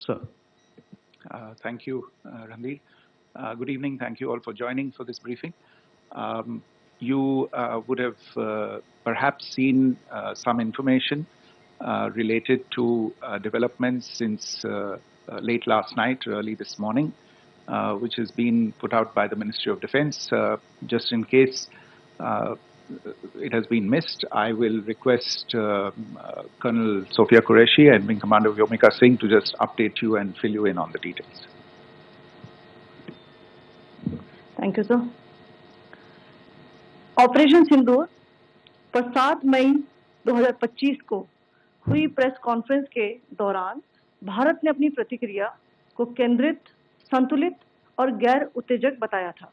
Sir. Thank you, Ranveer. Good evening. Thank you all for joining for this briefing. You would have perhaps seen some information related to developments since late last night, early this morning, which has been put out by the Ministry of Defense. Just in case it has been missed, I will request Colonel Sophia Qureshi and Wing Commander Vyomika Singh to just update you and fill you in on the details. Thank you sir. Operation Sindoor पर 7 मई 2025 को हुई press conference के दौरान भारत ने अपनी प्रतिक्रिया को केंद्रित, संतुलित और गैर उत्तेजक बताया था।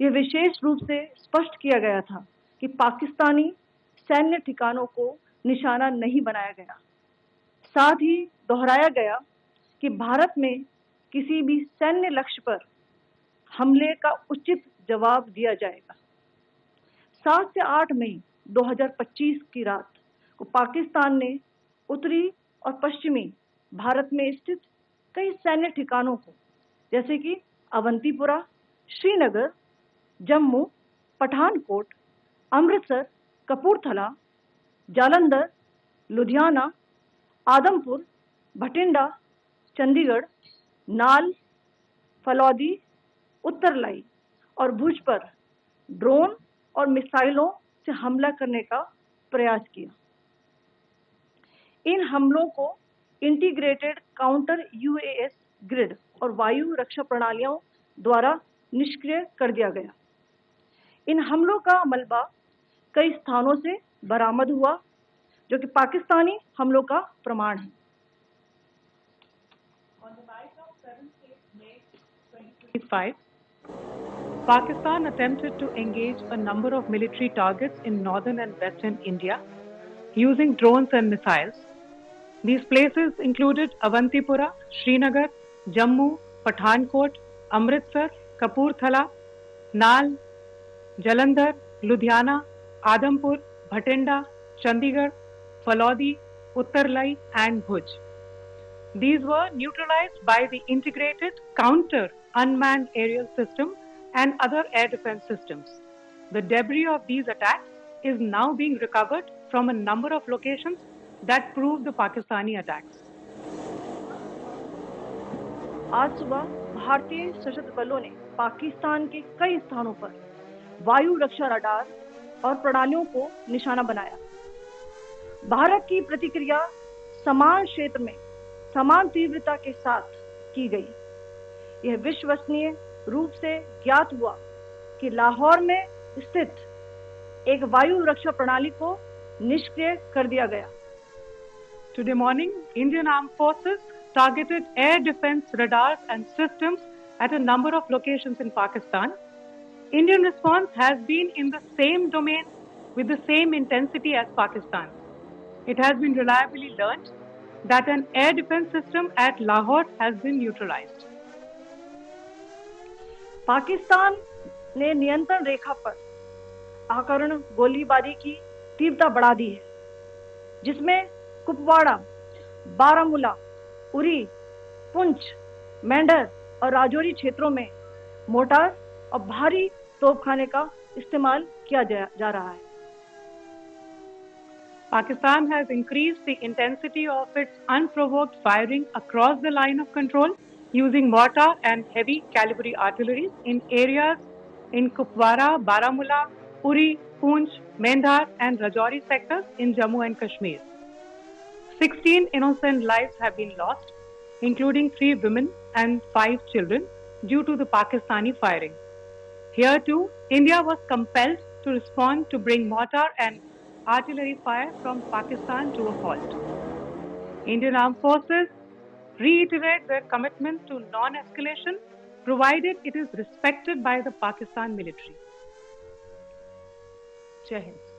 यह विशेष रूप से स्पष्ट किया गया था कि पाकिस्तानी सैन्य ठिकानों को निशाना नहीं बनाया गया। साथ ही दोहराया गया कि भारत में किसी भी सैन्य लक्ष्य पर हमले का उचित जवाब दिया जाएगा। 7 से 8 मई 2025 की रात को पाकिस्तान ने उत्तरी और पश्चिमी भारत में स्थित कई सैन्य ठिकानों को, जैसे कि अवंतीपुरा, श्रीनगर, जम्मू, पठानकोट, अमृतसर, कपूरथला, जालंधर, लुधियाना, आदमपुर, भटिंडा, चंडीगढ़, नाल, फलौदी, उत्तरलाई और भुज पर ड्रोन और मिसाइलों से हमला करने का प्रयास किया। इन हमलों को इंटीग्रेटेड काउंटर यूएस ग्रिड और वायु रक्षा प्रणालियों द्वारा निष्क्रिय कर दिया गया। इन हमलों का मलबा कई स्थानों से बरामद हुआ, जो कि पाकिस्तानी हमलों का प्रमाण है। On the night of 7th May 2025, Pakistan attempted to engage a number of military targets in northern and western India using drones and missiles. These places included Avantipura, Srinagar, Jammu, Pathankot, Amritsar, Kapurthala, Nal, Jalandhar, Ludhiana, Adampur, Bhatinda, Chandigarh, Falodi, Uttarlai and Bhuj. These were neutralized by the integrated counter unmanned aerial system and other air defense systems. The debris of these attacks is now being recovered from a number of locations that prove the Pakistani attacks. आज सुबह भारतीय सशस्त्र बलों ने पाकिस्तान के कई स्थानों पर वायु रक्षा रडार और प्रणालियों को निशाना बनाया। भारत की प्रतिक्रिया समान क्षेत्र में समान तीव्रता के साथ की गई। यह विश्वसनीय रूप से ज्ञात हुआ कि लाहौर में स्थित एक वायु रक्षा प्रणाली को निष्क्रिय कर दिया गया। Today morning, Indian Armed Forces targeted air defense radars and systems at a number of locations in Pakistan. Indian response has been in the same domain with the same intensity as Pakistan. It has been reliably learned that an air defense system at Lahore has been neutralized. Pakistan ने नियंत्रण रेखा पर आकरण गोलीबारी की तीव्रता बढ़ा दी है, जिसमें कुपवाड़ा, बारामूला, उरी, पुंछ, मेंढर और राजौरी क्षेत्रों में मोर्टार और भारी तोपखाने का इस्तेमाल किया जा रहा है। Pakistan has increased the intensity of its unprovoked firing across the line of control using mortar and heavy calibre artillery in areas in Kupwara, Baramulla, Uri, Poonch, Mendhar and Rajouri sectors in Jammu and Kashmir. 16 innocent lives have been lost, including 3 women and 5 children, due to the Pakistani firing. Here too, India was compelled to respond to bring mortar and artillery fire from Pakistan to a halt. Indian Armed Forces reiterate their commitment to non-escalation, provided it is respected by the Pakistan military. Jai Hind.